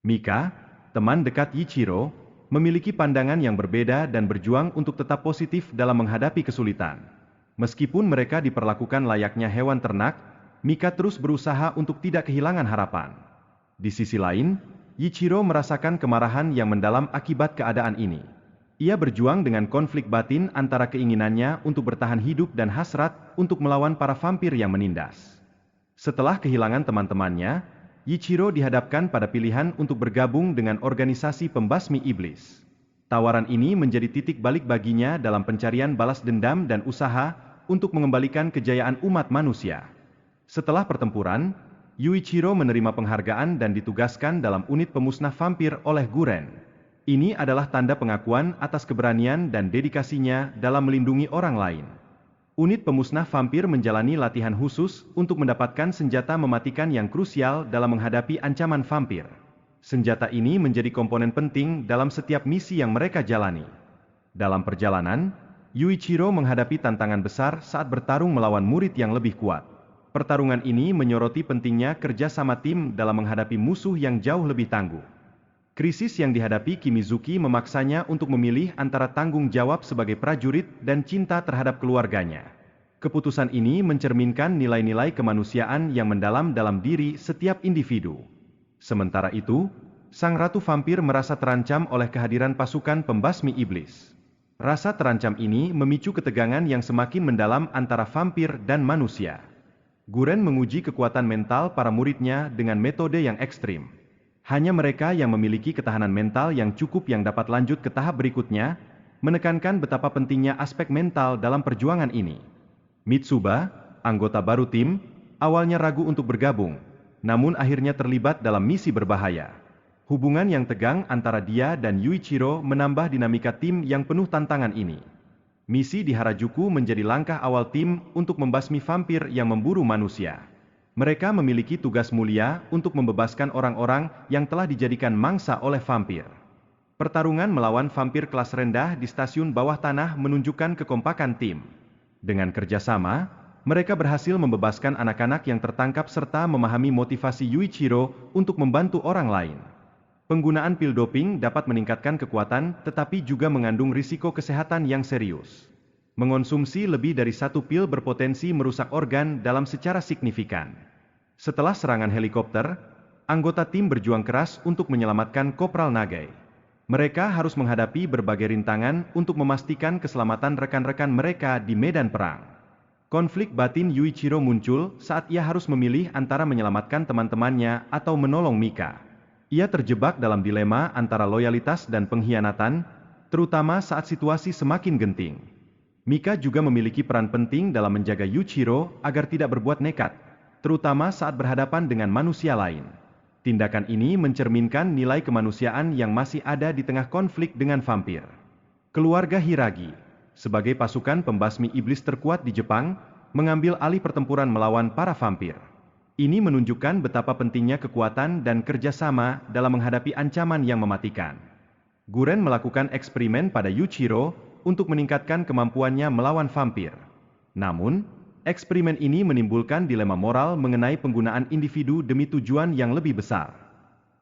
Mika, teman dekat Yichiro, memiliki pandangan yang berbeda dan berjuang untuk tetap positif dalam menghadapi kesulitan. Meskipun mereka diperlakukan layaknya hewan ternak, Mika terus berusaha untuk tidak kehilangan harapan. Di sisi lain, Yichiro merasakan kemarahan yang mendalam akibat keadaan ini. Ia berjuang dengan konflik batin antara keinginannya untuk bertahan hidup dan hasrat untuk melawan para vampir yang menindas. Setelah kehilangan teman-temannya, Yichiro dihadapkan pada pilihan untuk bergabung dengan organisasi pembasmi iblis. Tawaran ini menjadi titik balik baginya dalam pencarian balas dendam dan usaha untuk mengembalikan kejayaan umat manusia. Setelah pertempuran, Yuichiro menerima penghargaan dan ditugaskan dalam unit pemusnah vampir oleh Guren. Ini adalah tanda pengakuan atas keberanian dan dedikasinya dalam melindungi orang lain. Unit pemusnah vampir menjalani latihan khusus untuk mendapatkan senjata mematikan yang krusial dalam menghadapi ancaman vampir. Senjata ini menjadi komponen penting dalam setiap misi yang mereka jalani. Dalam perjalanan, Yuichiro menghadapi tantangan besar saat bertarung melawan murid yang lebih kuat. Pertarungan ini menyoroti pentingnya kerja sama tim dalam menghadapi musuh yang jauh lebih tangguh. Krisis yang dihadapi Kimizuki memaksanya untuk memilih antara tanggung jawab sebagai prajurit dan cinta terhadap keluarganya. Keputusan ini mencerminkan nilai-nilai kemanusiaan yang mendalam dalam diri setiap individu. Sementara itu, sang ratu vampir merasa terancam oleh kehadiran pasukan pembasmi iblis. Rasa terancam ini memicu ketegangan yang semakin mendalam antara vampir dan manusia. Guren menguji kekuatan mental para muridnya dengan metode yang ekstrim. Hanya mereka yang memiliki ketahanan mental yang cukup yang dapat lanjut ke tahap berikutnya, menekankan betapa pentingnya aspek mental dalam perjuangan ini. Mitsuba, anggota baru tim, awalnya ragu untuk bergabung, namun akhirnya terlibat dalam misi berbahaya. Hubungan yang tegang antara dia dan Yuichiro menambah dinamika tim yang penuh tantangan ini. Misi di Harajuku menjadi langkah awal tim untuk membasmi vampir yang memburu manusia. Mereka memiliki tugas mulia untuk membebaskan orang-orang yang telah dijadikan mangsa oleh vampir. Pertarungan melawan vampir kelas rendah di stasiun bawah tanah menunjukkan kekompakan tim. Dengan kerjasama, mereka berhasil membebaskan anak-anak yang tertangkap serta memahami motivasi Yuichiro untuk membantu orang lain. Penggunaan pil doping dapat meningkatkan kekuatan tetapi juga mengandung risiko kesehatan yang serius. Mengonsumsi lebih dari satu pil berpotensi merusak organ dalam secara signifikan. Setelah serangan helikopter, anggota tim berjuang keras untuk menyelamatkan Kopral Nagai. Mereka harus menghadapi berbagai rintangan untuk memastikan keselamatan rekan-rekan mereka di medan perang. Konflik batin Yuichiro muncul saat ia harus memilih antara menyelamatkan teman-temannya atau menolong Mika. Ia terjebak dalam dilema antara loyalitas dan pengkhianatan, terutama saat situasi semakin genting. Mika juga memiliki peran penting dalam menjaga Yuichiro agar tidak berbuat nekat, terutama saat berhadapan dengan manusia lain. Tindakan ini mencerminkan nilai kemanusiaan yang masih ada di tengah konflik dengan vampir. Keluarga Hiragi, sebagai pasukan pembasmi iblis terkuat di Jepang, mengambil alih pertempuran melawan para vampir. Ini menunjukkan betapa pentingnya kekuatan dan kerjasama dalam menghadapi ancaman yang mematikan. Guren melakukan eksperimen pada Yuichiro untuk meningkatkan kemampuannya melawan vampir. Namun, eksperimen ini menimbulkan dilema moral mengenai penggunaan individu demi tujuan yang lebih besar.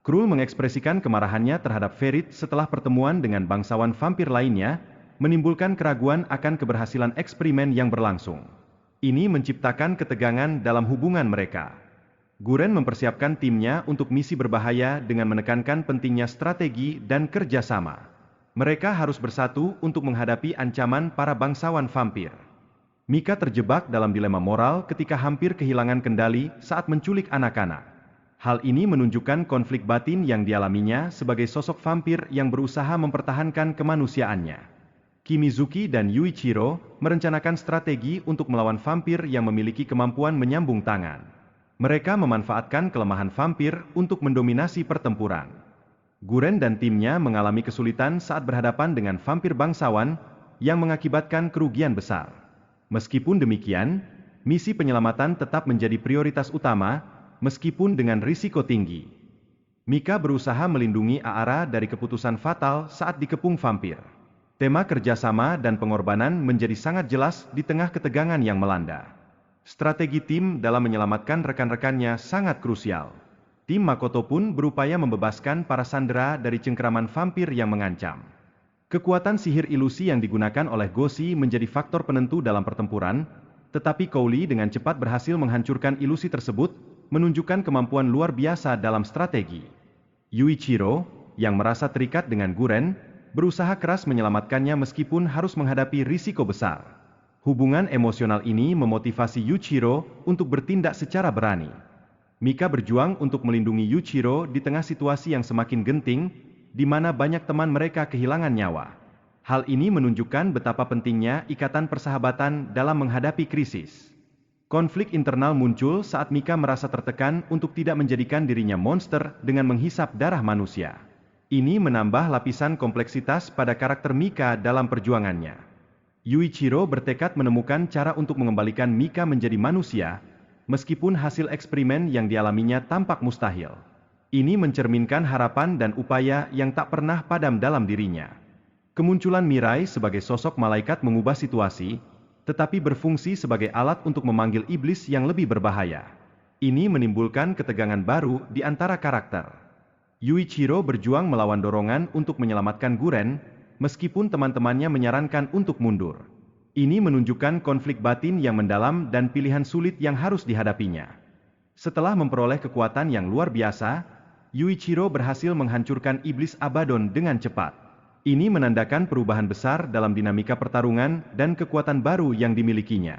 Krul mengekspresikan kemarahannya terhadap Ferit setelah pertemuan dengan bangsawan vampir lainnya, menimbulkan keraguan akan keberhasilan eksperimen yang berlangsung. Ini menciptakan ketegangan dalam hubungan mereka. Guren mempersiapkan timnya untuk misi berbahaya dengan menekankan pentingnya strategi dan kerjasama. Mereka harus bersatu untuk menghadapi ancaman para bangsawan vampir. Mika terjebak dalam dilema moral ketika hampir kehilangan kendali saat menculik anak-anak. Hal ini menunjukkan konflik batin yang dialaminya sebagai sosok vampir yang berusaha mempertahankan kemanusiaannya. Kimizuki dan Yuichiro merencanakan strategi untuk melawan vampir yang memiliki kemampuan menyambung tangan. Mereka memanfaatkan kelemahan vampir untuk mendominasi pertempuran. Guren dan timnya mengalami kesulitan saat berhadapan dengan vampir bangsawan yang mengakibatkan kerugian besar. Meskipun demikian, misi penyelamatan tetap menjadi prioritas utama, meskipun dengan risiko tinggi. Mika berusaha melindungi Aara dari keputusan fatal saat dikepung vampir. Tema kerjasama dan pengorbanan menjadi sangat jelas di tengah ketegangan yang melanda. Strategi tim dalam menyelamatkan rekan-rekannya sangat krusial. Tim Makoto pun berupaya membebaskan para sandera dari cengkeraman vampir yang mengancam. Kekuatan sihir ilusi yang digunakan oleh Goshi menjadi faktor penentu dalam pertempuran, tetapi Cowley dengan cepat berhasil menghancurkan ilusi tersebut, menunjukkan kemampuan luar biasa dalam strategi. Yuichiro, yang merasa terikat dengan Guren, berusaha keras menyelamatkannya meskipun harus menghadapi risiko besar. Hubungan emosional ini memotivasi Yuichiro untuk bertindak secara berani. Mika berjuang untuk melindungi Yuichiro di tengah situasi yang semakin genting, di mana banyak teman mereka kehilangan nyawa. Hal ini menunjukkan betapa pentingnya ikatan persahabatan dalam menghadapi krisis. Konflik internal muncul saat Mika merasa tertekan untuk tidak menjadikan dirinya monster dengan menghisap darah manusia. Ini menambah lapisan kompleksitas pada karakter Mika dalam perjuangannya. Yuichiro bertekad menemukan cara untuk mengembalikan Mika menjadi manusia, meskipun hasil eksperimen yang dialaminya tampak mustahil. Ini mencerminkan harapan dan upaya yang tak pernah padam dalam dirinya. Kemunculan Mirai sebagai sosok malaikat mengubah situasi, tetapi berfungsi sebagai alat untuk memanggil iblis yang lebih berbahaya. Ini menimbulkan ketegangan baru di antara karakter. Yuichiro berjuang melawan dorongan untuk menyelamatkan Guren, meskipun teman-temannya menyarankan untuk mundur. Ini menunjukkan konflik batin yang mendalam dan pilihan sulit yang harus dihadapinya. Setelah memperoleh kekuatan yang luar biasa, Yuichiro berhasil menghancurkan iblis Abaddon dengan cepat. Ini menandakan perubahan besar dalam dinamika pertarungan dan kekuatan baru yang dimilikinya.